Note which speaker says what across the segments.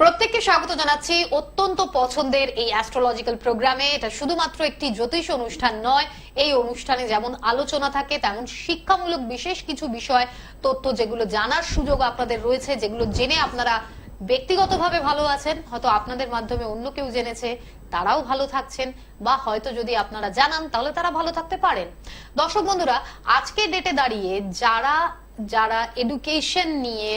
Speaker 1: প্রত্যেককে স্বাগত জানাচ্ছি অত্যন্ত পছন্দের এই অ্যাস্ট্রোলজিক্যাল প্রোগ্রামে। এটা শুধুমাত্র একটি জ্যোতিষ অনুষ্ঠান নয়, এই অনুষ্ঠানে যেমন আলোচনা থাকে তেমন শিক্ষামূলক বিশেষ কিছু বিষয় তথ্য যেগুলো জানার সুযোগ আপনাদের রয়েছে, যেগুলো জেনে আপনারা ব্যক্তিগতভাবে ভালো আছেন, হয়তো আপনাদের মাধ্যমে অন্য কেউ জেনেছে তারাও ভালো থাকছেন, বা হয়তো যদি আপনারা জানান তাহলে তারা ভালো থাকতে পারেন। দর্শক বন্ধুরা, আজকে ডেটে দাঁড়িয়ে যারা যারা এডুকেশন নিয়ে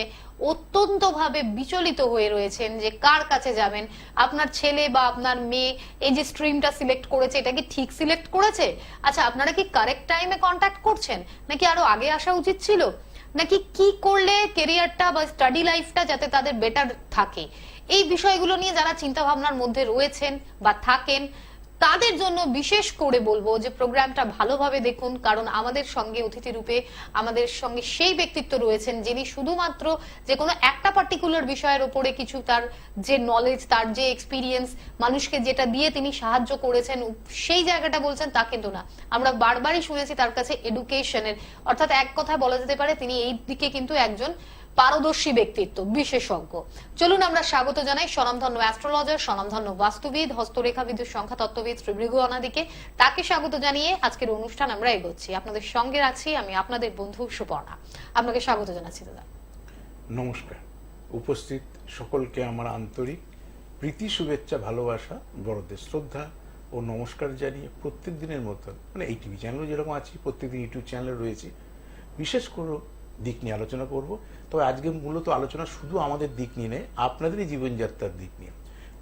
Speaker 1: অত্যন্ত ভাবে বিচলিত হয়ে রয়েছেন যে কার কাছে যাবেন, আপনার ছেলে বা আপনার মেয়ে এই যে স্ট্রিমটা সিলেক্ট করেছে এটা কি ঠিক সিলেক্ট করেছে, আচ্ছা আপনারা কি কারেক্ট টাইমে কন্ট্যাক্ট করছেন নাকি আরো আগে আসা উচিত ছিল, নাকি কি করলে ক্যারিয়ারটা বা স্টাডি লাইফটা যাতে তাদের বেটার থাকে, এই বিষয়গুলো নিয়ে যারা চিন্তা ভাবনার মধ্যে রয়েছেন বা থাকেন তাদের জন্য বিশেষ করে বলবো যে প্রোগ্রামটা ভালোভাবে দেখুন। কারণ আমাদের সঙ্গে অতিথি রূপে আমাদের সঙ্গে সেই ব্যক্তিত্ব রয়েছেন যিনি শুধুমাত্র যে কোনো একটা পার্টিকুলার বিষয়ের উপরে কিছু তার যে নলেজ, তার যে এক্সপিরিয়েন্স, মানুষকে যেটা দিয়ে তিনি সাহায্য করেছেন সেই জায়গাটা বলছেন তা কিন্তু না। আমরা বারবারই শুনেছি তার কাছে এডুকেশনের, অর্থাৎ এক কথায় বলা যেতে পারে তিনি এই দিকে কিন্তু একজন পারদর্শী ব্যক্তিত্ব, বিশেষজ্ঞ। চলুন আমরা স্বাগত জানাই স্বনামধন্য অ্যাস্ট্রোলজার, স্বনামধন্য বাস্তুবিদ, হস্তরেখাবিদ, সংখ্যা তত্ত্ববিদ শ্রী ভৃগু অনাদিকে। তাকে স্বাগত জানিয়ে আজকের অনুষ্ঠান আমরা এগোচ্ছি। আপনাদের সঙ্গে আছি আমি আপনাদের বন্ধু সুপর্ণা। আপনাকে স্বাগত জানাচ্ছি দাদা।
Speaker 2: নমস্কার। উপস্থিত সকলকে আমার আন্তরিক প্রীতি, শুভেচ্ছা, ভালোবাসা, বড়দের শ্রদ্ধা ও নমস্কার জানিয়ে প্রত্যেক দিনের মতন মানে এই টিভি চ্যানেলও যেরকম আছি, প্রত্যেকদিন ইউটিউব চ্যানেলে রয়েছি, বিশেষ করে দিক নিয়ে আলোচনা করব। তবে আজকে মূলত আলোচনা শুধু আমাদের দিক নিয়ে নেই, আপনাদেরই জীবনযাত্রার দিক নিয়ে।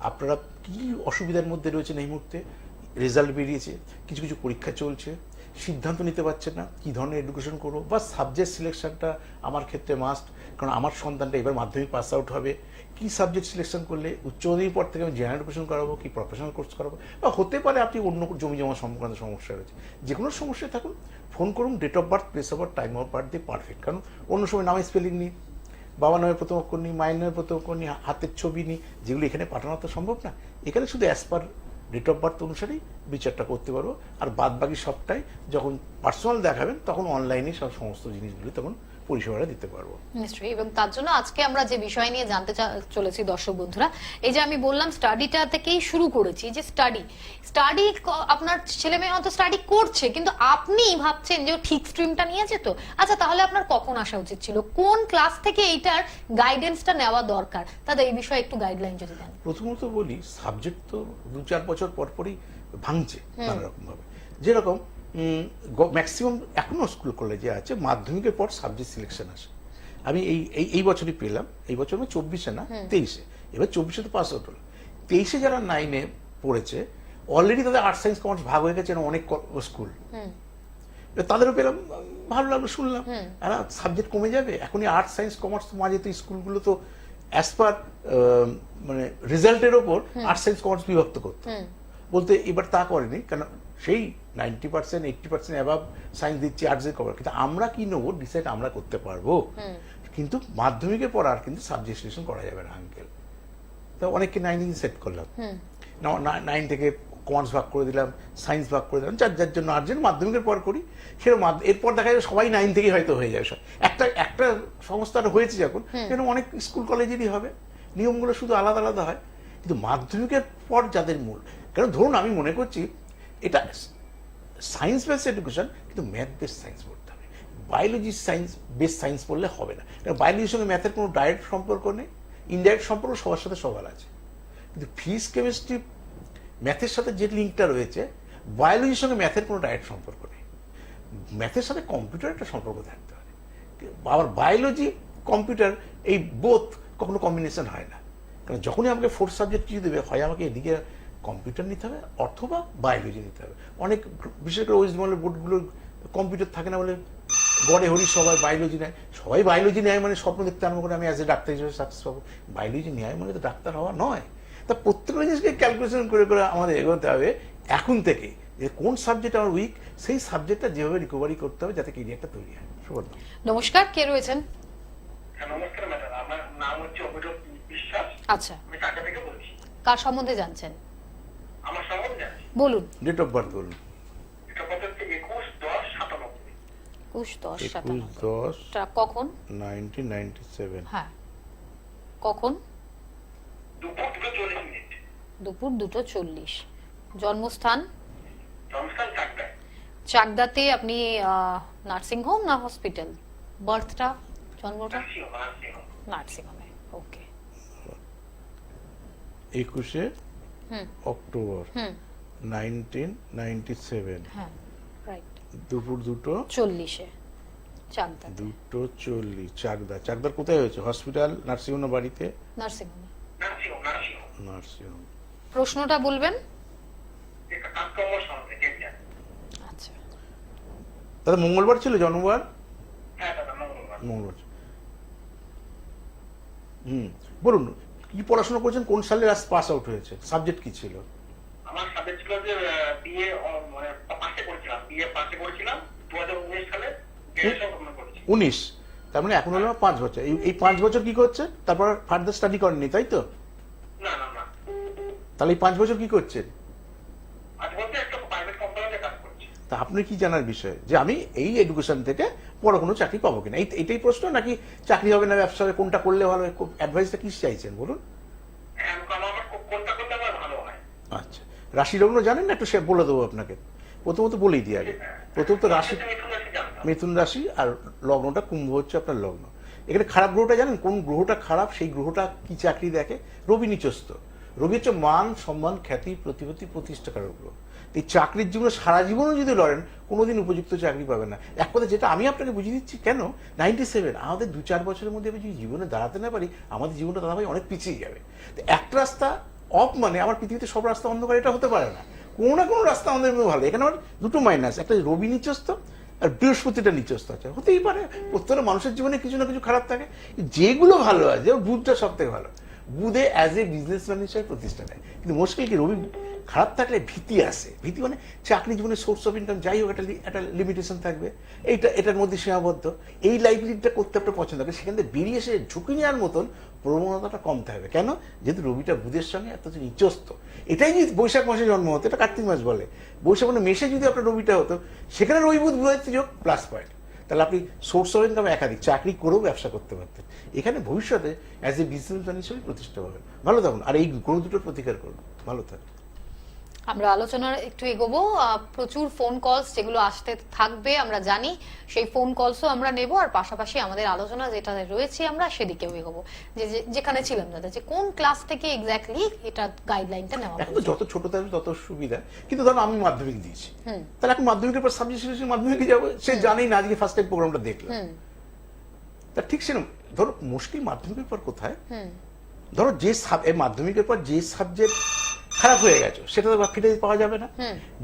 Speaker 2: আপনারা কি অসুবিধার মধ্যে রয়েছেন এই মুহূর্তে, রেজাল্ট বেরিয়েছে, কিছু কিছু পরীক্ষা চলছে, সিদ্ধান্ত নিতে পারছেন না কী ধরনের এডুকেশন করবো, বা সাবজেক্ট সিলেকশনটা আমার ক্ষেত্রে মাস্ট, কারণ আমার সন্তানটা এবার মাধ্যমিক পাস আউট হবে, কি সাবজেক্ট সিলেকশন করলে উচ্চ মাধ্যমিক পর থেকে আমি জেনারেল এডুকেশন করাবো কি প্রফেশনাল কোর্স করাবো, বা হতে পারে আপনি অন্য জমি জমা সংক্রান্ত সমস্যা রয়েছে, যে কোনো সমস্যায় থাকুন ফোন করুন। Date of birth, place of birth, time of birth দিয়ে পারফেক্ট। কারণ অন্য সময় নামে স্পেলিং নিই, বাবা নামের প্রথম অক্ষর নিই, মায়ের নামের প্রথম অক্ষর নিই, হাতের ছবি নিই, যেগুলো এখানে পাঠানো তো সম্ভব না। এখানে শুধু as per date of birth অনুসারেই বিচারটা করতে পারবো। আর বাদ বাকি সবটাই যখন পার্সোনাল দেখাবেন তখন অনলাইনে সব সমস্ত জিনিসগুলি তখন পরিষেবাটা দিতে পারবো
Speaker 1: নিশ্চয়ই। এবং তার জন্য আজকে আমরা যে বিষয় নিয়ে জানতে চলেছি দর্শক বন্ধুরা, এই যে আমি বললাম স্টাডিটা থেকেই শুরু করেছি, যে স্টাডি আপনার ছেলে মেয়ে হয়তো স্টাডি করছে কিন্তু আপনি ভাবছেন যে ঠিক স্ট্রিমটা নিয়েছে, তো আচ্ছা তাহলে আপনার কখন আসা উচিত ছিল, কোন ক্লাস থেকে এইটার গাইডেন্সটা নেওয়া দরকার, তাদের এই বিষয়ে একটু গাইডলাইন যদি দেন।
Speaker 2: প্রথমত বলি, সাবজেক্ট তো 2-4 বছর পর পরই ভাঙছে নানা রকম ভাবে। যেরকম ম্যাক্সিমাম এখনো স্কুল কলেজে আছে মাধ্যমিকের পর সাবজেক্ট সিলেকশন আসে। আমি এই বছরই পেলাম, এই বছর আমি 24-এ না 23-এ, এবার 24-এ তো পাস আউট হলো, 23-এ যারা 9-এ পড়েছে অলরেডি তাদের আর্টস সায়েন্স কমার্স ভাগ হয়ে গেছে অনেক স্কুল, তাদেরও পেলাম, ভালো লাগলো শুনলাম। আর সাবজেক্ট কমে যাবে এখনই, আর্টস সায়েন্স কমার্স মাঝে তো স্কুলগুলো তো অ্যাজ পার মানে রেজাল্টের ওপর আর্টস সায়েন্স কমার্স বিভক্ত করতো, বলতে এবার তা করেনি, কারণ সেই 90% 80% অ্যাভাব সায়েন্স দিচ্ছি, আর্টসের কভার, কিন্তু আমরা কি নেবো ডিসাইড আমরা করতে পারবো। কিন্তু মাধ্যমিকের পর আর কিন্তু সাবজেক্ট সিলেকশন করা যাবে না আঙ্কেল। তো অনেককে 9 সেট করলাম, 9 থেকে কমার্স ভাগ করে দিলাম, সায়েন্স ভাগ করে দিলাম, যার যার জন্য আর্টস মাধ্যমিকের পর করি সেরকম। এরপর দেখা যায় সবাই 9 থেকেই হয়তো হয়ে যাবে, একটা সংস্থাটা হয়েছে যখন, যেন অনেক স্কুল কলেজেরই হবে, নিয়মগুলো শুধু আলাদা আলাদা হয়। কিন্তু মাধ্যমিকের পর যাদের মূল, কারণ ধরুন আমি মনে করছি এটা সায়েন্স বেস এডুকেশন, কিন্তু ম্যাথ বেস সায়েন্স পড়তে হবে, বায়োলজি সায়েন্স বেস সায়েন্স পড়লে হবে না, কারণ বায়োলজির সঙ্গে ম্যাথের কোনো ডাইরেক্ট সম্পর্ক নেই, ইনডাইরেক্ট সম্পর্ক সবার সাথে সবার আছে। কিন্তু ফিজিক্স, কেমিস্ট্রি, ম্যাথের সাথে যে লিঙ্কটা রয়েছে, বায়োলজির সঙ্গে ম্যাথের কোনো ডাইরেক্ট সম্পর্ক নেই, ম্যাথের সাথে কম্পিউটার একটা সম্পর্ক থাকতে হবে। আবার বায়োলজি কম্পিউটার এই বোথ কখনো কম্বিনেশন হয় না, কারণ যখনই আমাকে ফোর্থ সাবজেক্ট কিছু দেবে, হয় আমাকে এদিকে কম্পিউটার নিতে হবে অথবা বায়োলজি নিতে হবে। অনেক বিশেষ করে ওয়েস্ট বেঙ্গলের বোর্ডগুলোর কম্পিউটার থাকে না বলে গড়ে হরি সবাই বায়োলজি নেয়, সবাই বায়োলজি নেয় মানে স্বপ্ন দেখতে আরম্ভ করে আমি অ্যাজ এ ডাক্তার হিসেবে সাকসেস পাবো। বায়োলজি নেয় মানে তো ডাক্তার হওয়া নয়। তা প্রত্যেকটা জিনিসকে ক্যালকুলেশন করে করে আমাদের এগোতে হবে এখন থেকে, যে কোন সাবজেক্ট আমার উইক, সেই সাবজেক্টটা যেভাবে রিকভারি করতে হবে যাতে ক্যারিয়ারটা তৈরি হয়। সুবর্ণ,
Speaker 1: নমস্কার, কে রয়েছেন?
Speaker 3: নমস্কার ম্যাডাম, আমার নাম হচ্ছে অভিরূপ বিশ্বাস।
Speaker 1: আচ্ছা,
Speaker 3: আমি ঢাকা থেকে বলছি।
Speaker 1: কার সম্বন্ধে জানছেন?
Speaker 3: আমার সম্বন্ধে
Speaker 1: বলুন।
Speaker 2: ডেট অফ বার্থ বলুন।
Speaker 3: এটা হচ্ছে 21/10/97।
Speaker 1: 21/10/97। কখন?
Speaker 2: 1997।
Speaker 1: হ্যাঁ, কখন? দুপুর 2:40। জন্মস্থান
Speaker 3: জন্মস্থান চাকদায়।
Speaker 1: চাকদাতে। আপনি নার্সিং হোম না হসপিটাল? বার্থটা, জন্মটা? নার্সিং হোমে। ওকে।
Speaker 2: 21
Speaker 1: হুম
Speaker 2: অক্টোবর
Speaker 1: হুম
Speaker 2: 1997,
Speaker 1: হ্যাঁ রাইট।
Speaker 2: দুপুর
Speaker 1: 2:40 চাকদা।
Speaker 2: 2:40 চাকদা। চাকদার কোথায় হয়েছে? হসপিটাল, নার্সিং হোম না বাড়িতে?
Speaker 1: নার্সিং হোমে।
Speaker 2: Nursing home.
Speaker 1: প্রশ্নটা বলবেন।
Speaker 3: এটা কাজকর্ম সঙ্গে কেটে।
Speaker 1: আচ্ছা,
Speaker 2: দাদা মঙ্গলবার ছিল জন্মবার?
Speaker 3: হ্যাঁ দাদা, মঙ্গলবার।
Speaker 2: মঙ্গলবার। বলুন কি পড়াশোনা করেছেন, কোন সালে পাস আউট হয়েছে, সাবজেক্ট কি ছিল?
Speaker 3: আমার সাবজেক্ট ছিল যে বিএ, মানে পাশে করেছিলাম, বিএ পাশে করেছিলাম 2019 সালে, গ্র্যাজুয়েশন করেছি।
Speaker 2: 19, তার মানে এখন হলো 5 বছর। এই 5 বছর কি করছে? তারপর ফার্দার স্টাডি করেননি, তাই তো?
Speaker 3: না না না,
Speaker 2: তাহলে এই 5 বছর কি করছেন?
Speaker 3: আজ বলতে একটা প্রাইভেট কোম্পানিতে কাজ করছি।
Speaker 2: তা আপনি কি জানার বিষয় যে আমি এই এডুকেশন থেকে বড় কোনো চাকরি পাবো কিনা, এইটাই প্রশ্ন, নাকি চাকরি হবে না ব্যবসা হবে, কোনটা করলে ভালো হয়? অ্যাডভাইসটা কি চাইছেন বলুন?
Speaker 3: আমার কোনটা করলে আমার ভালো হয়।
Speaker 2: আচ্ছা, রাশি লগ্ন জানেন না? একটু সে বলে দেবো আপনাকে। প্রথমত বলেই দিই আগে। প্রথমত রাশি মিথুন রাশি, আর লগ্নটা কুম্ভ হচ্ছে আপনার লগ্ন। এখানে খারাপ গ্রহটা জানেন কোন গ্রহটা খারাপ? সেই গ্রহটা কি চাকরি দেখে? রবি নিচস্থ। রবি হচ্ছে মান, সম্মান, খ্যাতি, প্রতিপত্তি, প্রতিষ্ঠাকারক গ্রহ। এই চাকরির জীবনে সারা জীবনও যদি লড়েন, কোনোদিন উপযুক্ত চাকরি পাবেন না। এক কথা যেটা আমি আপনাকে বুঝিয়ে দিচ্ছি, কেন 97 আমাদের 2-4 বছরের মধ্যে যদি জীবনে দাঁড়াতে না পারি, আমাদের জীবনটা দাদা ভাই অনেক পিছিয়ে যাবে। তো একটা রাস্তা অফ, মানে আমার পৃথিবীতে সব রাস্তা অন্ধকার, এটা হতে পারে না। কোনো না কোনো রাস্তা আমাদের ভালো। এখানে আমার দুটো মাইনাস, একটা রবি নিচস্থ আর বৃহস্পতিটা নিচস্থ আছে। হতেই পারে প্রত্যেকটা মানুষের জীবনে কিছু না কিছু খারাপ থাকে, যেগুলো ভালো আছে। যেমন বুধটা সব থেকে ভালো, বুধে অ্যাজ এ বিজনেসম্যান হিসেবে প্রতিষ্ঠা নেয়। কিন্তু মুশকিল কি, রবি খারাপ থাকলে ভীতি আসে। ভীতি মানে চাকরি জীবনে সোর্স অফ ইনকাম যাই হোক একটা লিমিটেশন থাকবে, এটার মধ্যে সীমাবদ্ধ। এই লাইফলিডটা করতে আপনার পছন্দ করে, সেখান থেকে বেরিয়ে এসে ঝুঁকি নেওয়ার মতন প্রবণতাটা কম থাকবে। কেন? যেহেতু রবিটা বুধের সঙ্গে এত নিচস্থ। এটাই যদি বৈশাখ মাসে জন্ম হতো, এটা কার্তিক মাস বলে, বৈশাখ মানে মেশে যদি আপনার রবিটা হতো, সেখানে রবি বুধ বুধের যোগ প্লাস পয়েন্ট। তাহলে আপনি সোর্স অফ ইনকাম একাধিক, চাকরি করেও ব্যবসা করতে পারতেন। এখানে ভবিষ্যতে অ্যাজ এ বিজনেসম্যান হিসেবে প্রতিষ্ঠা পাবেন। ভালো থাকুন, আর এই গ্রহ দুটোর প্রতিকার করুন। ভালো থাকুন।
Speaker 1: আমরা আলোচনার একটু এগোবো। প্রচুর ফোন কলস যেগুলো আসতে থাকবে আমরা জানি, সেই ফোন কলসও আমরা নেব, আর পাশাপাশি আমাদের আলোচনা যেটা রয়েছে আমরা সেদিকেও এগোবো। যেখানে ছিলাম দাদা, যে কোন ক্লাস থেকে এক্স্যাক্টলি এটা গাইডলাইনটা নেওয়া
Speaker 2: এখন তো যত ছোট থাকবে তত সুবিধা। কিন্তু ধরো আমি মাধ্যমিক দিয়েছি, তাহলে এখন মাধ্যমিকের পর সাবজেক্ট সিলেকশন মাধ্যমিকে যাবো, সে জানেই না। আজকে ফার্স্ট টাইম প্রোগ্রামটা দেখলাম, তা ঠিক সেরকম। ধরো মুশকিল মাধ্যমিকের পর কোথায়, ধরো যে মাধ্যমিকের পর যে সাবজেক্ট খারাপ হয়ে গেছে সেটা তো ফিরে পাওয়া যাবে না।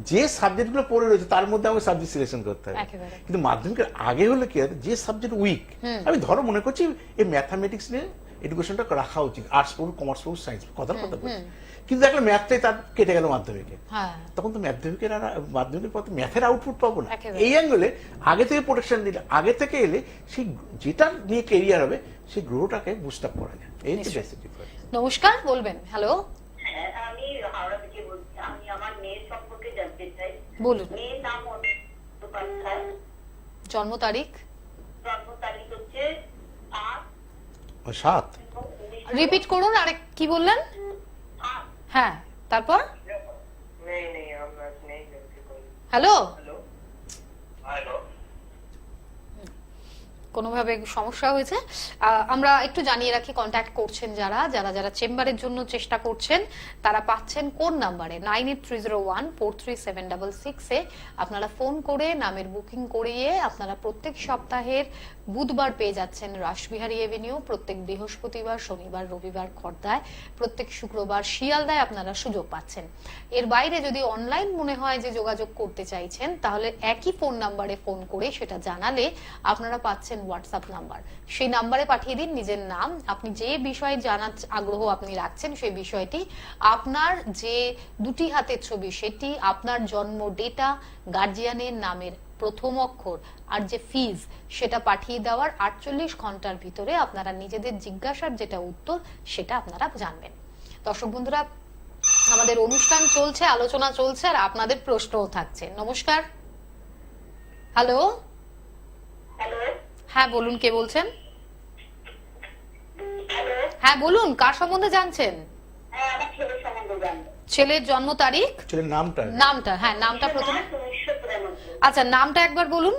Speaker 2: যে সাবজেক্ট গুলো পড়ে রয়েছে তার মধ্যে আমাকে সাবজেক্ট সিলেকশন করতে হবে। কিন্তু মাধ্যমিকের আগে হলে কি হয়, যে সাবজেক্ট উইক, আমি ধরো মনে করছি এই ম্যাথামেটিক্স নিয়ে এডুকেশনটা রাখা উচিত, আর্টস পড়ুক, কমার্স পড়ুক, সায়েন্স, কথার কথা বলছি, কিন্তু একটা ম্যাথটাই তার কেটে গেল মাধ্যমিকে, তখন তো মাধ্যমিকের পর ম্যাথের আউটপুট পাবো না। এই অ্যাঙ্গেলে আগে থেকে প্রোটেকশন দিলে, আগে থেকে এলে সেই যেটা নিয়ে কেরিয়ার হবে সেই গ্রহটাকে বুস্ট আপ করা যায়। এই হচ্ছে বেসিক ডিফারেন্স।
Speaker 1: নমস্কার, বলবেন। হ্যালো,
Speaker 4: আমি হাওড়া থেকে বলছি। আমি আমার মেয়ের সম্পর্কে জানতে চাই।
Speaker 1: বলুন।
Speaker 4: মেয়ের নাম
Speaker 1: জন্ম তারিখ?
Speaker 4: জন্ম তারিখ হচ্ছে
Speaker 2: 7।
Speaker 1: রিপিট করুন, আরেক কি বললেন? হ্যাঁ, তারপর? হ্যালো,
Speaker 3: হ্যালো,
Speaker 1: কোনোভাবে সমস্যা হয়েছে। আমরা একটু জানিয়ে রাখি, কন্ট্যাক্ট করছেন যারা যারা চেম্বারের জন্য চেষ্টা করছেন, তারা পাচ্ছেন কোন নাম্বারে 9830143766 এ আপনারা ফোন করে নামের বুকিং করিয়ে আপনারা প্রত্যেক সপ্তাহের বুধবার পেয়ে যাচ্ছেন রাসবিহারী এভিনিউ, প্রত্যেক বৃহস্পতিবার, শনিবার, রবিবার খড়দায়, প্রত্যেক শুক্রবার শিয়ালদায় আপনারা সুযোগ পাচ্ছেন। এর বাইরে যদি অনলাইন মনে হয় যে যোগাযোগ করতে চাইছেন, তাহলে একই ফোন নাম্বারে ফোন করে সেটা জানালে আপনারা পাচ্ছেন হোয়াটসঅ্যাপ নাম্বার। সেই নাম্বারে পাঠিয়ে দিন নিজের নাম, আপনি যে বিষয়ে জানার আগ্রহ আপনি রাখছেন সেই বিষয়টি, আপনার যে দুটি হাতের ছবি সেটি, আপনার জন্ম ডেটা, গার্জিয়ানের নামের প্রথম অক্ষর, আর যে ফিজ সেটা পাঠিয়ে দেওয়ার 48 ঘন্টার ভিতরে আপনারা নিজেদের জিজ্ঞাসার যেটা উত্তর সেটা আপনারা জানবেন। দর্শক বন্ধুরা, আমাদের অনুষ্ঠান চলছে, আলোচনা চলছে, আর আপনাদের প্রশ্নও থাকছে। নমস্কার। হ্যালো, হ্যাঁ বলুন, কে বলছেন? হ্যাঁ বলুন, কার সম্বন্ধে জানছেন?
Speaker 4: হ্যাঁ, আমার ছেলের সম্বন্ধে জানবো।
Speaker 1: ছেলের জন্ম তারিখ,
Speaker 2: ছেলের নামটা
Speaker 1: নামটা, হ্যাঁ নামটা প্রথমে।
Speaker 4: 1993।
Speaker 1: আচ্ছা নামটা একবার বলুন।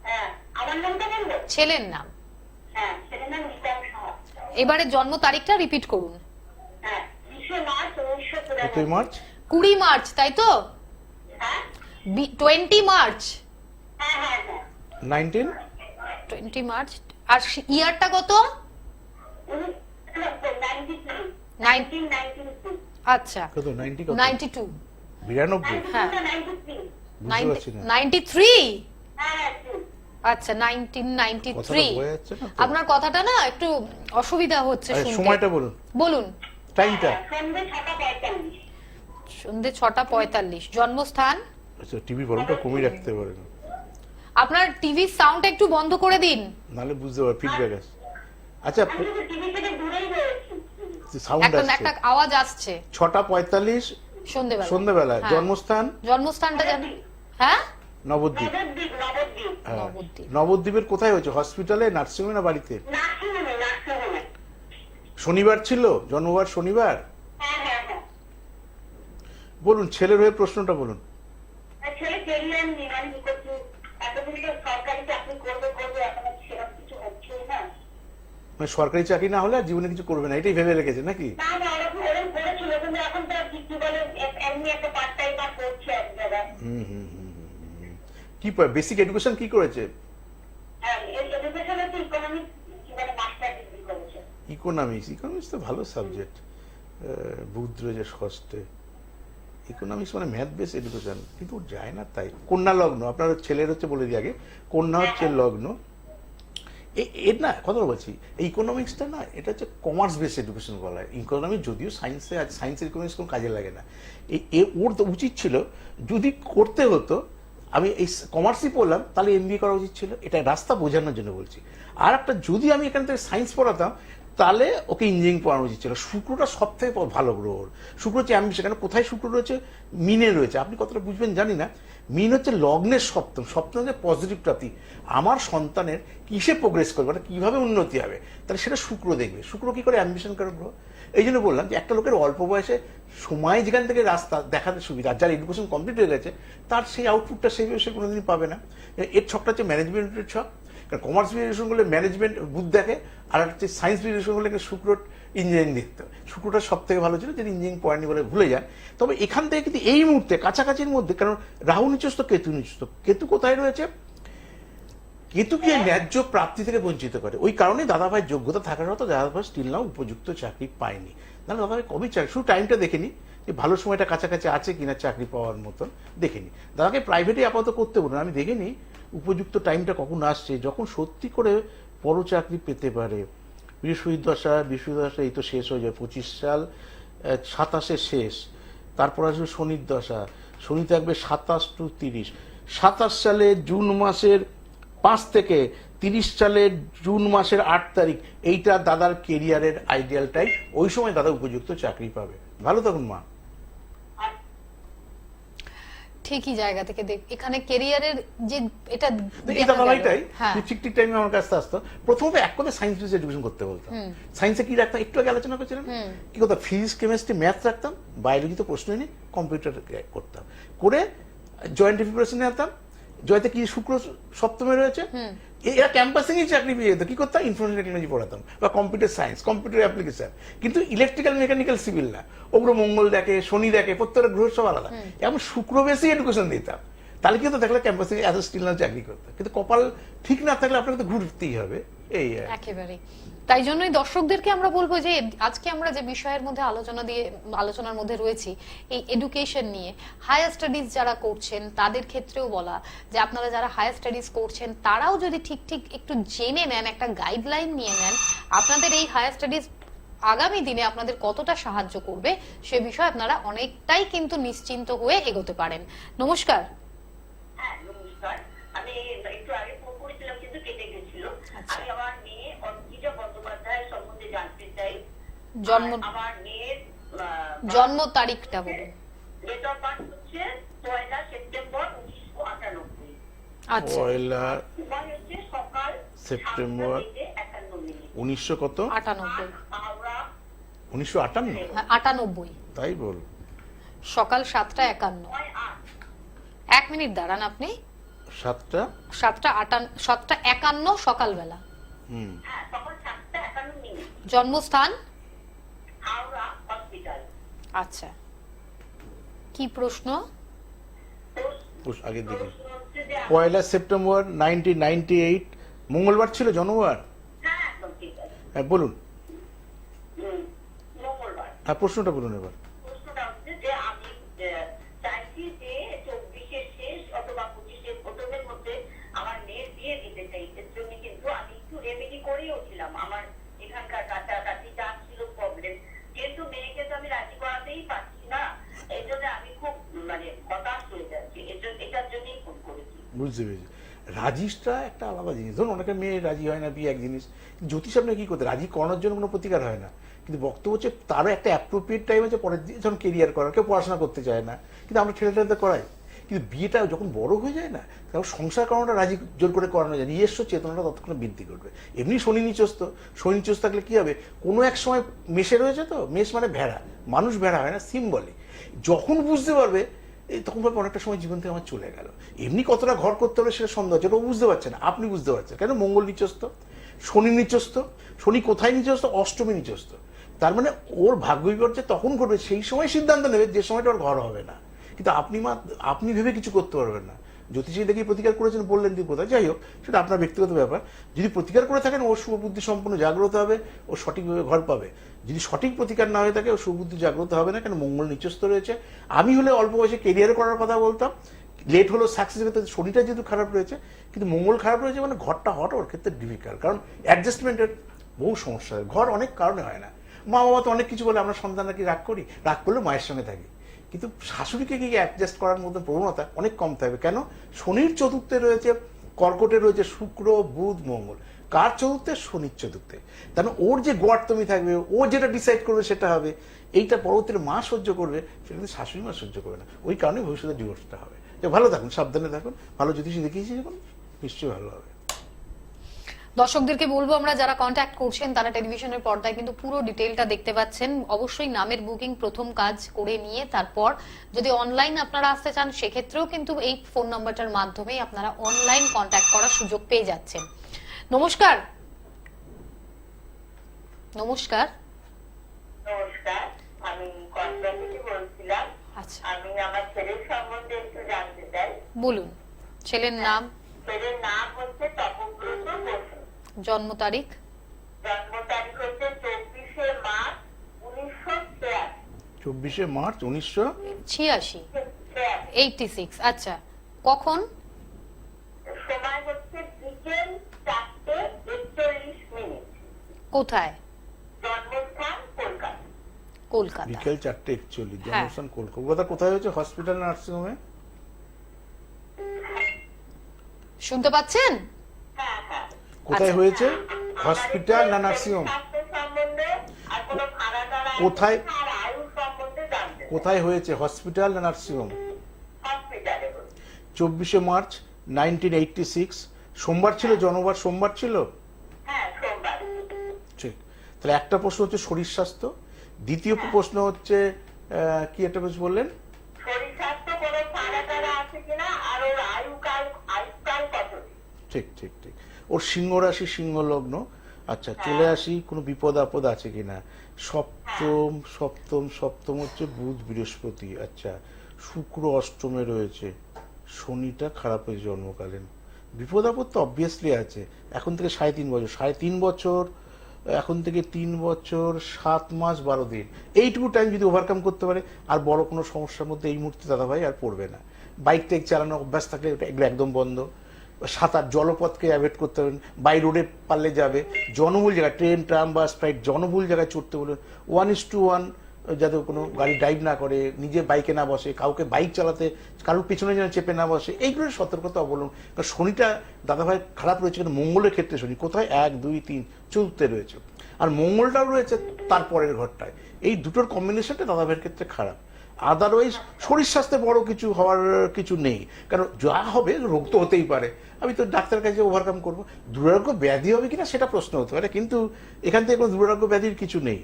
Speaker 4: হ্যাঁ, আমার নামটা বলবো?
Speaker 1: ছেলের নাম,
Speaker 4: হ্যাঁ, ছেলের নাম নিতাম সাহা।
Speaker 1: এবারে জন্ম তারিখটা রিপিট করুন।
Speaker 4: হ্যাঁ, 20 মার্চ
Speaker 2: কতই
Speaker 4: 1993।
Speaker 2: মার্চ?
Speaker 1: 20 মার্চ, তাই তো?
Speaker 4: হ্যাঁ
Speaker 1: 20 মার্চ,
Speaker 4: হ্যাঁ হ্যাঁ হ্যাঁ
Speaker 2: 19
Speaker 1: 20 মার্চ। আর ইয়ারটা কত?
Speaker 4: 1993।
Speaker 1: আচ্ছা
Speaker 2: কত 90 কত
Speaker 1: 92,
Speaker 2: 92
Speaker 1: হ্যাঁ।
Speaker 4: 93।
Speaker 2: বুঝতে পারছি না
Speaker 1: 93।
Speaker 4: হ্যাঁ হ্যাঁ true।
Speaker 1: আচ্ছা 1993।
Speaker 2: কথাটা বোঝা যাচ্ছে না তো?
Speaker 1: আপনার কথাটা না একটু অসুবিধা হচ্ছে
Speaker 2: আরে,
Speaker 1: শুনতে।
Speaker 2: সময়টা বলুন,
Speaker 1: বলুন।
Speaker 2: টাইমটা।
Speaker 4: সন্ধ্যে 6:45।
Speaker 1: সন্ধে 6:45। জন্মস্থান?
Speaker 2: আচ্ছা টিভি ভলিউমটা কমিয়ে রাখতে পারেন,
Speaker 1: আপনার টিভির সাউন্ড একটু বন্ধ করে দিন।
Speaker 2: নাহলে বুঝতে পারবে ফিডব্যাক আসে। আচ্ছা
Speaker 4: আমি তো টিভি থেকে দূরেই রয়েছি।
Speaker 2: সাউন্ড
Speaker 1: এখন
Speaker 2: আসছে।
Speaker 1: একটা আওয়াজ আসছে
Speaker 2: 6:45
Speaker 1: সন্ধেবেলা।
Speaker 2: সন্ধ্যাবেলা।
Speaker 1: হ্যাঁ।
Speaker 2: জন্মস্থান
Speaker 1: জন্মস্থানটা জানেন? হ্যাঁ
Speaker 2: নবদ্বীপ।
Speaker 4: নবদ্বীপ, নবদ্বীপ।
Speaker 2: হ্যাঁ।
Speaker 1: নবদ্বীপ।
Speaker 2: নবদ্বীপের কোথায় হয়েছে? হসপিটালে, নার্সিংহোমে, না বাড়িতে?
Speaker 4: নার্সিংহোমে, নার্সিংহোমে।
Speaker 2: শনিবার ছিল, জন্মবার শনিবার।
Speaker 4: হ্যাঁ হ্যাঁ হ্যাঁ।
Speaker 2: বলুন ছেলের হয়ে প্রশ্নটা বলুন।
Speaker 4: আর ছেলে কেরিয়ার নির্মাণ করছে, এতদিন তো সরকারি চাকরি করবে করবে, এখন আর সেরকম কিছু হচ্ছেই না।
Speaker 2: মানে সরকারি চাকরি না হলে আর জীবনে কিছু করবে না, এটাই ভেবে রেখেছে নাকি?
Speaker 4: না না, ওরকম করেছিল, কিন্তু এখন তো আর কি বলে এমনি একটা পার্ট টাইম আর করছে এক জায়গায়।
Speaker 2: কি বেসিক এডুকেশন কি করেছে?
Speaker 4: হ্যাঁ, এডুকেশন হচ্ছে ইকোনমিক্স, কি বলে মাস্টার ডিগ্রি করেছে।
Speaker 2: ইকোনমিক্স তো ভালো সাবজেক্ট, বুদ্ধ যে ষষ্ঠে। ইকোনমিক্স মানে ম্যাথ বেস এডুকেশন, কিন্তু ওর যায় না তাই। কন্যা লগ্ন, আপনার ছেলের হচ্ছে বলে দিই আগে, কন্যা হচ্ছে লগ্ন। এর না কথা বলছি, এই ইকোনমিক্সটা না, এটা হচ্ছে কমার্স বেস এডুকেশন বলা হয়। ইকোনমিক্স যদিও সায়েন্সে, আজ সায়েন্সের ইকোনমিক্স কোনো কাজে লাগে না। ওর তো উচিত ছিল, যদি করতে হতো, আমি এই কমার্সই পড়লাম তাহলে এমবিএ করা উচিত ছিল। এটা রাস্তা বোঝানোর জন্য বলছি। আর একটা, যদি আমি এখান থেকে সায়েন্স পড়াতাম তাহলে ওকে ইঞ্জিনিয়ারিং পড়ানো উচিত ছিল। শুক্রটা সব থেকে ভালো গ্রহ। শুক্র হচ্ছে অ্যাম্বিশন। কেন, কোথায় শুক্র রয়েছে? মিনে রয়েছে। আপনি কতটা বুঝবেন জানি না। মিন হচ্ছে লগ্নের সপ্তম, সপ্তম হচ্ছে পজিটিভ প্রাপ্তি। আমার সন্তানের কিসে প্রোগ্রেস করবে, মানে কিভাবে উন্নতি হবে, তাহলে সেটা শুক্র দেখবে। শুক্র কি করে? অ্যাম্বিশন করে গ্রহ। এই জন্য বললাম যে একটা লোকের অল্প বয়সে সময় যেখান থেকে রাস্তা দেখাতে সুবিধা, আর যার এডুকেশন কমপ্লিট হয়ে গেছে তার সেই আউটপুটটা সেইভাবে সে কোনোদিন পাবে না। এর ছকটা হচ্ছে ম্যানেজমেন্টের ছক। কারণ কমার্স বিজনেস করলে ম্যানেজমেন্ট বুধ দেখে, আর হচ্ছে সায়েন্স বিজনেস করলে শুক্র ইঞ্জিনিয়ারিং দেখতে হবে। শুক্রটা সব থেকে ভালো ছিল, যেটা ইঞ্জিনিয়ারিং পড়েনি বলে ভুলে যায়। তবে এখান থেকে কিন্তু এই মুহূর্তে কাছাকাছির মধ্যে, কারণ রাহু নিচস্থ, কেতু নিচস্থ। কেতু কোথায় রয়েছে? কেতুকে ন্যায্য প্রাপ্তি থেকে বঞ্চিত করে। ওই কারণেই দাদাভাই যোগ্যতা থাকার মতো দাদাভাই স্টিল নাও উপযুক্ত চাকরি পায়নি। নাহলে দাদাভাই কবেই চাকরি, শুধু টাইমটা দেখে নি যে ভালো সময়টা কাছাকাছি আছে কিনা চাকরি পাওয়ার মতন দেখে নি। দাদাকে প্রাইভেটে আপাতত করতে বলুন, আমি দেখে নিই উপযুক্ত টাইমটা কখন আসছে, যখন সত্যি করে বড় চাকরি পেতে পারে। বৃহস্পতিদশা এই তো শেষ হয়ে যায়, 25 সাল 27-এ শেষ। তারপর আসবে শনির দশা, শনি থাকবে 27 to 30। 27 সালে জুন মাসের 5 থেকে 30 সালের জুন মাসের 8 তারিখ, এইটা দাদার কেরিয়ারের আইডিয়াল টাইম। ওই সময় দাদা উপযুক্ত চাকরি পাবে। ভালো থাকুন মা।
Speaker 1: ঠিকই জায়গা থেকে দেখ, এখানে কেরিয়ারের যে এটা
Speaker 2: এটা দাদাইটাই
Speaker 1: হ্যাঁ
Speaker 2: ঠিক ঠিক টাইমে আমার কাছে আসতো। প্রথমত এক কথা সায়েন্স বেস এডুকেশন করতে বলতাম। সায়েন্সে কি রাখতাম একটু আগে আলোচনা করছিলাম, কি করতাম? ফিজিক্স, কেমিস্ট্রি, ম্যাথ রাখতাম। বায়োলজি তো প্রশ্নই নেই, কম্পিউটার করতাম। করে জয়েন্ট প্রিপারেশন নিতাম। জয়তে কি শুক্র সপ্তমে রয়েছে, এরা ক্যাম্পাসিং চাকরি পেয়ে যেত। কি করতাম? ইনফরমেশন টেকনোলজি পড়াতাম, বা কম্পিউটার সায়েন্স, কম্পিউটার অ্যাপ্লিকেশন। কিন্তু ইলেকট্রিক্যাল, মেকানিক্যাল, সিভিল না। ওগুলো মঙ্গল দেখে, শনি দেখে, প্রত্যেকটা গ্রহ সব আলাদা। এমন শুক্র বেশি এডুকেশন দিতাম। তাহলে কিন্তু দেখলে ক্যাম্পাসিং এত স্টিল না চাকরি করতে। কিন্তু কপাল ঠিক না থাকলে আপনাকে তো ঘুরতেই হবে। এই
Speaker 1: একেবারে। তাই জন্যই দর্শকদেরকে আমরা বলবো যে আজকে আমরা যে বিষয়ের মধ্যে আলোচনার মধ্যে রয়েছি, এই এডুকেশন নিয়ে, হায়ার স্টাডিজ যারা করছেন তাদের ক্ষেত্রেও বলা যে আপনারা যারা হায়ার স্টাডিজ করছেন তারাও যদি ঠিক ঠিক একটু জেনে নেন, একটা গাইডলাইন নিয়ে নেন, আপনাদের এই হায়ার স্টাডিজ আগামী দিনে আপনাদের কতটা সাহায্য করবে সে বিষয়ে আপনারা অনেকটাই কিন্তু নিশ্চিন্ত হয়ে এগোতে পারেন। নমস্কার।
Speaker 4: হ্যাঁ নমস্কার, আমি একটু আগে ফোন করেছিলাম কিন্তু কেটে গেছিল। আমি আমার মেয়ে অর্পিতা বন্দ্যোপাধ্যায় সম্বন্ধে জানতে চাই। আমার মেয়ের
Speaker 1: জন্ম তারিখটা বলুন।
Speaker 4: ডেট অফ বার্থ হচ্ছে 1 সেপ্টেম্বর 1998।
Speaker 1: আচ্ছা,
Speaker 4: সময় হচ্ছে সকাল
Speaker 2: সেপ্টেম্বর
Speaker 4: 7:51
Speaker 2: 1900 কত?
Speaker 1: 98।
Speaker 4: হাওড়া
Speaker 2: 1958?
Speaker 1: 98।
Speaker 2: তাই বল।
Speaker 1: সকাল 7:51।
Speaker 4: 9-8
Speaker 1: এক মিনিট দাঁড়ান আপনি।
Speaker 2: 7:51
Speaker 1: সকালবেলা।
Speaker 4: হ্যাঁ, সকাল 7:51।
Speaker 1: জন্মস্থান?
Speaker 4: হাওড়া হসপিটাল।
Speaker 1: আচ্ছা, কি প্রশ্ন?
Speaker 2: আগে দেখি।
Speaker 4: প্রশ্ন হচ্ছে যে
Speaker 2: 1 সেপ্টেম্বর 1998 মঙ্গলবার ছিল জন্মবার।
Speaker 4: হ্যাঁ, একদম ঠিক আছে।
Speaker 2: হ্যাঁ বলুন।
Speaker 4: মঙ্গলবার।
Speaker 2: হ্যাঁ প্রশ্নটা বলুন এবার।
Speaker 4: প্রশ্নটা হচ্ছে যে আমি চাইছি যে 24-এর শেষ অথবা 25-এর প্রথমের মধ্যে আমার মেয়ের বিয়ে দিতে চাই। এর জন্য কিন্তু আমি একটু রেমেডি করেওছিলাম, আমার এখানকার কাছাকাছি যা ছিল প্রবলেম, কিন্তু মেয়েকে তো আমি রাজি করাতেই পারছি না। এই জন্য আমি খুব হতাশ হয়ে যাচ্ছি। এটার জন্যই ফোন করেছি।
Speaker 2: বুঝতে পেরেছি। রাজিটা একটা আলাদা জিনিস। ধরুন অনেকে মেয়ে রাজি হয় না, বিয়ে এক জিনিস। জ্যোতিষ আপনি কি করতে, রাজি করানোর জন্য কোনো প্রতিকার হয় না, কিন্তু বক্তব্য হচ্ছে তারও একটা অ্যাপ্রোপ্রিয়েট টাইম আছে পরের দিন যখন কেরিয়ার করার। কেউ পড়াশোনা করতে চায় না, কিন্তু আমরা ছেলেটাতে করাই। কিন্তু বিয়েটা যখন বড় হয়ে যায় না, তখন সংসার করানোটা রাজি জোর করে করানো যায়, নিজস্ব চেতনাটা ততক্ষণে বৃদ্ধি করবে। এমনি শনি নিচস্ত, শনি নিচস্ত থাকলে কি হবে, কোনো এক সময় মেষে রয়েছে, তো মেষ মানে ভেড়া, মানুষ ভেড়া হয় না, সিম্বলিক। যখন বুঝতে পারবে তখন ভাবে অনেকটা সময় জীবন থেকে আমার চলে গেল। এমনি কতটা ঘর করতে হবে সেটা সন্দেহ হচ্ছে, ও বুঝতে পারছে না, আপনি বুঝতে পারছেন। কেন? মঙ্গল নিচস্ত, শনি নিচস্ত। শনি কোথায় নিচস্ত? অষ্টমী নিচস্ত। তার মানে ওর ভাগ্য বিপর্যয় তখন ঘটবে, সেই সময় সিদ্ধান্ত নেবে যে সময়টা ওর ঘর হবে না। কিন্তু আপনি ভেবে কিছু করতে পারবেন না। জ্যোতিষী দেখি প্রতিকার করেছেন বললেন যে কোথায়, যাই হোক সেটা আপনার ব্যক্তিগত ব্যাপার। যদি প্রতিকার করে থাকেন ওর সুবুদ্ধি সম্পূর্ণ জাগ্রত হবে, ও সঠিকভাবে ঘর পাবে। যদি সঠিক প্রতিকার না হয়ে থাকে ও সুবুদ্ধি জাগ্রত হবে না, কেন মঙ্গল নিচস্থ রয়েছে। আমি হলে অল্প বয়সে কেরিয়ার করার কথা বলতাম, লেট হলো সাকসেস হতে। শনিটা যেহেতু খারাপ রয়েছে, কিন্তু মঙ্গল খারাপ রয়েছে মানে ঘরটা হওয়াটা ওর ক্ষেত্রে ডিফিকাল্ট, কারণ অ্যাডজাস্টমেন্টের বহু সমস্যা হয়। ঘর অনেক কারণে হয় না। মা বাবা তো অনেক কিছু বলে, আমরা সন্তানরা কি রাগ করি, রাগ করলে মায়ের সঙ্গে থাকি, কিন্তু শাশুড়িকে কি অ্যাডজাস্ট করার মধ্যে প্রবণতা অনেক কম থাকবে। কেন? শনির চতুর্থে রয়েছে, কর্কটে রয়েছে শুক্র, বুধ, মঙ্গল। কার চতুর্থে? শনির চতুর্থে। তার মানে ওর যে গোয়ার্তমি থাকবে, ও যেটা ডিসাইড করবে সেটা হবে। এইটা পরবর্তীতে মা সহ্য করবে, সেটা কিন্তু শাশুড়ি মা সহ্য করবে না। ওই কারণে ভবিষ্যতে ডিভোর্সটা হবে। ভালো থাকুন, সাবধানে থাকুন, ভালো জ্যোতিষী দেখিয়েছি যখন নিশ্চয়ই ভালো হবে।
Speaker 1: দর্শকদেরকে বলবো, আমরা যারা কন্ট্যাক্ট করছেন তারা টেলিভিশনের পর্দায় কিন্তু পুরো ডিটেইলটা দেখতে পাচ্ছেন। অবশ্যই নামের বুকিং প্রথম কাজ করে নিয়ে তারপর যদি অনলাইন আপনারা আসতে চান, সেক্ষেত্রেও কিন্তু এই ফোন নাম্বারটার মাধ্যমেই আপনারা অনলাইন কন্ট্যাক্ট করার সুযোগ পেয়ে যাচ্ছেন। নমস্কার।
Speaker 4: নমস্কার, আমি কসবা থেকে বলছিলাম।
Speaker 1: আচ্ছা,
Speaker 4: আমি আমার ছেলের সম্বন্ধে একটু জানতে চাই।
Speaker 1: বলুন। ছেলের নাম?
Speaker 4: ছেলের নাম হচ্ছে তপব্রত বসু।
Speaker 1: জন্ম তারিখ?
Speaker 4: জন্ম তারিখ হচ্ছে 24শে মার্চ 1986।
Speaker 2: 24শে মার্চ
Speaker 1: 1986। আচ্ছা, কখন?
Speaker 4: সময় হচ্ছে বিকেল 4:41।
Speaker 1: কোথায়?
Speaker 4: জন্মস্থান কলকাতা।
Speaker 1: কলকাতা।
Speaker 2: বিকেল 4:41, জন্মস্থান কলকাতা। কোথায় হয়েছে? হসপিটাল, নার্সিং হোমে?
Speaker 1: শুনতে পাচ্ছেন?
Speaker 4: হ্যাঁ হ্যাঁ।
Speaker 2: কোথায় হয়েছে? হসপিটাল না নার্সিং হোম?
Speaker 4: সম্বন্ধে আর কোনো ভাড়া টাড়া
Speaker 2: কোথায়?
Speaker 4: আর আয়ু সম্বন্ধে জানতে চাই।
Speaker 2: কোথায় হয়েছে? হসপিটাল না নার্সিং হোম?
Speaker 4: হসপিটালে।
Speaker 2: 24শে মার্চ 1986। সোমবার ছিল জন্মবার? সোমবার ছিল?
Speaker 4: হ্যাঁ, সোমবার।
Speaker 2: ঠিক। তাহলে একটা প্রশ্ন হচ্ছে শরীর স্বাস্থ্য, দ্বিতীয় প্রশ্ন হচ্ছে কি একটা বেশ বললেন,
Speaker 4: শরীর স্বাস্থ্য কোনো ভাড়া টাড়া আছে কিনা, আর ওর আয়ুকাল কত?
Speaker 2: ঠিক ঠিক ঠিক। ওর সিংহ রাশি, সিংহ লগ্ন। আচ্ছা, চলে আসি, কোনো বিপদ আপদ আছে কিনা। সপ্তম হচ্ছে বুধ বৃহস্পতি। আচ্ছা, শুক্র অষ্টমে রয়েছে, শনিটা খারাপ হয়েছে জন্মকালীন। বিপদ আপদ তো অবভিয়াসলি আছে। এখন থেকে 3.5 বছর, এখন থেকে 3 বছর 7 মাস 12 দিন, এইটুকু টাইম যদি ওভারকাম করতে পারে, আর বড় কোনো সমস্যার মধ্যে এই মুহূর্তে দাদা ভাই আর পড়বে না। বাইক টাইক চালানোর অভ্যাস থাকলে এগুলো একদম বন্ধ। সাঁতার, জলপথকে অ্যাভয়েড করতে পারবেন, বাই রোডে পারলে যাবে। জনবহুল জায়গায়, ট্রেন, ট্রাম, বাস, ফ্লাইট, জনবহুল জায়গায় চড়তে বলবেন। 1:1 যাতে কোনো গাড়ি ড্রাইভ না করে, নিজে বাইকে না বসে, কাউকে বাইক চালাতে কারোর পিছনে যেন চেপে না বসে, এইগুলোর সতর্কতা অবলম্বন। কারণ শনিটা দাদাভাই খারাপ রয়েছে, কিন্তু মঙ্গলের ক্ষেত্রে শনি কোথায়? 1, 2, 3 চতুর্থে রয়েছে, আর মঙ্গলটাও রয়েছে তারপরের ঘরটায়। এই দুটোর কম্বিনেশনটা দাদাভাইয়ের ক্ষেত্রে খারাপ। আদারওয়াইজ শরীর স্বাস্থ্যে বড় কিছু হওয়ার কিছু নেই, কারণ যা হবে রোগ তো হতেই পারে। আমি তো ডাক্তারের কাছে ওভারকাম করবো। দুরারোগ্য ব্যাধি হবে কিনা সেটা প্রশ্ন হতে পারে, কিন্তু এখান থেকে কোনো দুরারোগ্য ব্যাধির কিছু নেই।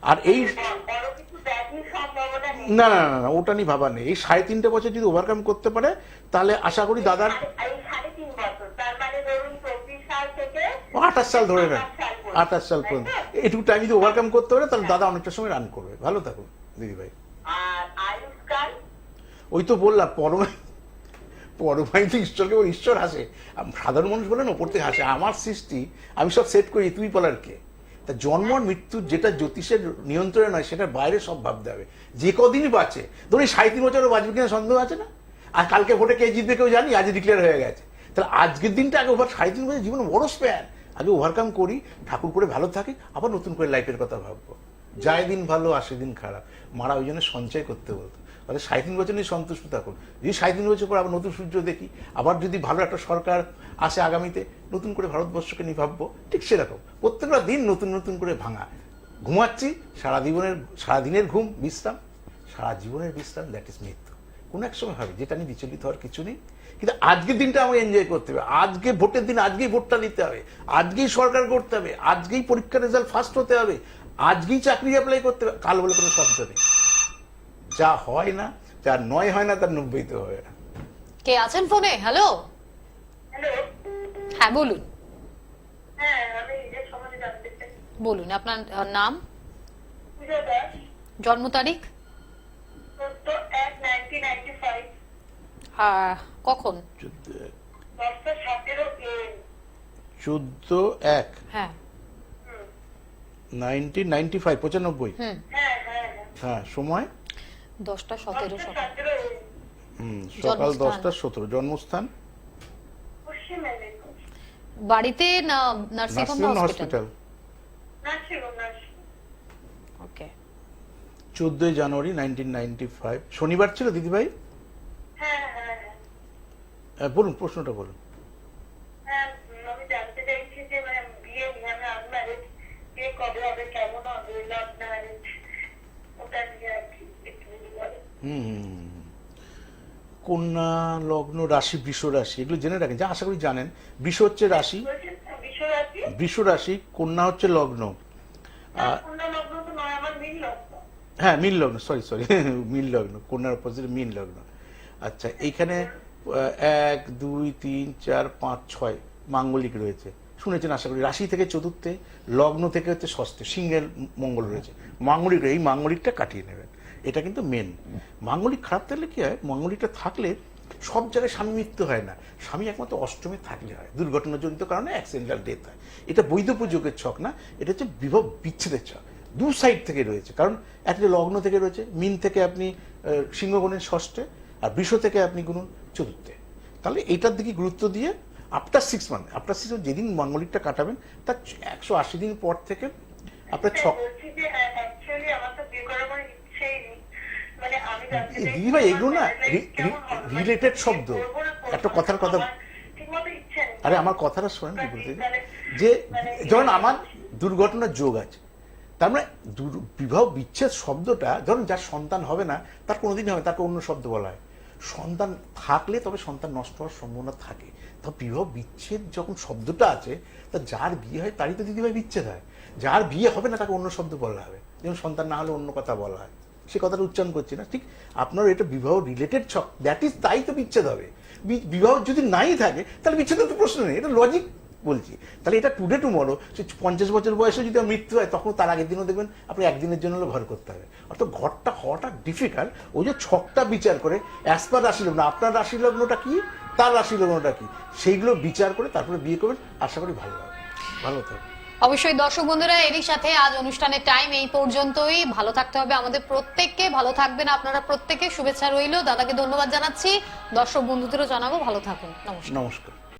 Speaker 2: আর এই না না না না, ওটা নিয়ে ভাবা নেই। এই 3.5 বছর যদি ওভারকাম করতে পারে তাহলে আশা করি দাদার
Speaker 4: এই 3.5 বছর, তার মানে ধরুন 24 সাল থেকে
Speaker 2: 28 সাল ধরে নেন,
Speaker 4: 28
Speaker 2: সাল পর্যন্ত এইটুকু টাইম যদি ওভারকাম করতে পারে তাহলে দাদা অনেকটা সময় রান করবে। ভালো থাকুন দিদি ভাই।
Speaker 4: আর আয়ুষ্কাল
Speaker 2: ওই তো বললাম পরমাই তো ঈশ্বরকে বলে, ঈশ্বর হাসে, সাধারণ মানুষ বলে না ওপর থেকে হাসে। আমার সৃষ্টি আমি সব সেট করি, তুই বলার কে? তা জন্ম আর মৃত্যু যেটা জ্যোতিষের নিয়ন্ত্রণে নয় সেটার বাইরে সব ভাবতে হবে। যে কদিনই বাঁচে, ধরুন 37 বছরও বাঁচবে কিনা সন্দেহ আছে না। আর কালকে ভোটে কে জিতবে কেউ জানি, আজ ডিক্লেয়ার হয়ে গেছে। তাহলে আজকের দিনটা আগে 37 বছর জীবন বড় স্প্যান, আগে ওভারকাম করি, ঠাকুর করে ভালো থাকি, আবার নতুন করে লাইফের কথা ভাববো। যায় দিন ভালো আসে দিন খারাপ, মারা ওই জন্য সঞ্চয় করতে বলতো। তাহলে 37 বছর নিয়ে সন্তুষ্ট থাকুন। যদি 37 বছর পর আবার নতুন সূর্য দেখি, আবার যদি ভালো একটা সরকার আসে আগামীতে, নতুন করে ভারতবর্ষকে নিয়ে ভাববো। ঠিক সেরকম প্রত্যেকটা দিন নতুন নতুন করে ভাঙা। ঘুমাচ্ছি, সারাদিনের ঘুম বিশ্রাম, সারা জীবনের বিশ্রাম, দ্যাট ইজ মৃত্যু। কোনো এক সময় হবে, যেটা নিয়ে বিচলিত হওয়ার কিছু নেই। কিন্তু আজকের দিনটা আমাকে এনজয় করতে হবে। আজকে ভোটের দিন, আজকেই ভোটটা দিতে হবে, আজকেই সরকার করতে হবে, আজকেই পরীক্ষার রেজাল্ট ফার্স্ট হতে হবে, আজকেই চাকরি অ্যাপ্লাই করতে হবে। কাল বলে কোনো শব্দ নেই। যা হয় না, যা নয় হয় না, তার 90 তো হয় না।
Speaker 1: কে আছেন ফোনে? হ্যালো,
Speaker 4: হ্যালো,
Speaker 1: হ্যাঁ বলুন।
Speaker 4: হ্যাঁ আমি এর সম্বন্ধে জানতে চাই।
Speaker 1: বলুন আপনার নাম,
Speaker 4: পূজা দাস,
Speaker 1: জন্ম তারিখ,
Speaker 4: 14/1/1995,
Speaker 1: কখন?
Speaker 4: 10:17 AM।
Speaker 2: 14/1
Speaker 1: হ্যাঁ
Speaker 2: 1995, 95।
Speaker 1: হুম,
Speaker 4: হ্যাঁ হ্যাঁ হ্যাঁ,
Speaker 2: হ্যাঁ, সময়
Speaker 1: 10:17 সকাল।
Speaker 4: 10:17 AM।
Speaker 2: সকাল
Speaker 1: জন্মস্থান?
Speaker 2: 10:17। জন্মস্থান
Speaker 4: পশ্চিম মেদিনীপুর।
Speaker 1: বাড়িতে না nursing home
Speaker 2: nursing
Speaker 1: hospital?
Speaker 2: Hospital.
Speaker 4: Nursing.
Speaker 1: Okay.
Speaker 2: 14 জানুয়ারি 1995 শনিবার ছিল দিদিভাই।
Speaker 4: হ্যাঁ হ্যাঁ হ্যাঁ,
Speaker 2: বলুন, প্রশ্নটা বলুন।
Speaker 4: হ্যাঁ আমি জানতে চাইছি যে মানে বিয়ে, আমি আনম্যারিড, বিয়ে কবে হবে, কেমন হবে, লাভ ম্যারেজ, ওটা নিয়ে আর কি একটু যদি বলেন।
Speaker 2: কন্যা লগ্ন, রাশি বৃষ রাশি, এগুলো জেনে রাখেন, যা আশা করি জানেন। বৃষ হচ্ছে রাশি,
Speaker 4: বলছেন বিশ্বরাত্রি?
Speaker 2: বৃষ রাশি, কন্যা হচ্ছে লগ্ন।
Speaker 4: কন্যা লগ্ন তো নয়, আমার মীন লগ্ন।
Speaker 2: হ্যাঁ, মীন লগ্ন, সরি মীন লগ্ন, কন্যার অপোজিট মীন লগ্ন। আচ্ছা, এইখানে 1 2 3 4 5 6 মাঙ্গলিক রয়েছে, শুনেছেন আশা করি। রাশি থেকে চতুর্থে, লগ্ন থেকে হচ্ছে ষষ্ঠে, সিংহের মঙ্গল রয়েছে। মাঙ্গলিক, এই মাঙ্গলিকটা কাটিয়ে নেবেন, এটা কিন্তু মেন। মাঙ্গলিক খারাপ থাকলে কি হয়, মাঙ্গলিকটা থাকলে সব জায়গায় স্বামী মৃত্যু হয় না, স্বামী একমাত্র অষ্টমে থাকলে হয়, দুর্ঘটনাজনিত কারণে অ্যাক্সিডেন্টাল ডেথ হয়। এটা বৈধব্যযোগের ছক না, এটা হচ্ছে বিভব বিচ্ছেদের ছক। দু সাইড থেকে রয়েছে, কারণ একটা লগ্ন থেকে রয়েছে, মিন থেকে আপনি সিংহ গুণেন ষষ্ঠে, আর বৃষ থেকে আপনি গুণুন চতুর্থে। তাহলে এইটার দিকে গুরুত্ব দিয়ে আফটার 6 মান্থ, যেদিন মাঙ্গলিকটা কাটাবেন তার 180 দিন পর থেকে আপনার ছক।
Speaker 4: বলছি যে অ্যাকচুয়ালি আমার তো বিয়ে করার কোনো ইচ্ছেই নেই, মানে আমি জানতে চাইছি
Speaker 2: দিদিভাই, এগুলো না রিলেটেড শব্দ। একটা কথার কথা,
Speaker 4: ঠিকমতো ইচ্ছে নেই।
Speaker 2: আরে আমার কথাটা শোনেন কি বলতে, যে ধরুন আমার দুর্ঘটনার যোগ আছে, তার মানে বিবাহ বিচ্ছেদ শব্দটা, ধরুন যার সন্তান হবে না তার কোনোদিন হবে, তাকে অন্য শব্দ বলা হয়। সন্তান থাকলে তবে সন্তান নষ্ট হওয়ার সম্ভাবনা থাকে। তো বিবাহ বিচ্ছেদ যখন শব্দটা আছে, তা যার বিয়ে হয় তারই তো দিদিভাই বিচ্ছেদ হয়। যার বিয়ে হবে না তাকে অন্য শব্দ বলা হবে, যেমন সন্তান না হলে অন্য কথা বলা হয়, সে কথাটা উচ্চারণ করছি না। ঠিক আপনার এটা বিবাহ রিলেটেড ছক, দ্যাট ইজ, তাই তো বিচ্ছেদ হবে। বিবাহ যদি নাই থাকে তাহলে বিচ্ছেদের তো প্রশ্ন নেই, এটা লজিক বলছি। তাহলে এটা টুডে টুমরো, সে 50 বছর বয়সে যদি মৃত্যু হয়, তখন তার আগের দিনও দেখবেন আপনি একদিনের জন্য ঘর করতে হবে। অর্থাৎ ঘরটা হওয়াটা ডিফিকাল্ট। ওই যে ছকটা বিচার করে, অ্যাজ পার রাশি লগ্ন, আপনার রাশি লগ্নটা কি, তার রাশি লগ্নটা কি, সেইগুলো বিচার করে তারপরে বিয়ে করবেন, আশা করি ভালো হবে। ভালো থাকবে।
Speaker 1: অবশ্যই দর্শক বন্ধুরা, এরই সাথে আজ অনুষ্ঠানের টাইম এই পর্যন্তই। ভালো থাকতে হবে আমাদের প্রত্যেককে, ভালো থাকবেন আপনারা প্রত্যেকে, শুভেচ্ছা রইল। দাদাকে ধন্যবাদ জানাচ্ছি, দর্শক বন্ধুদেরও জানাবো ভালো থাকুন। নমস্কার।
Speaker 2: নমস্কার।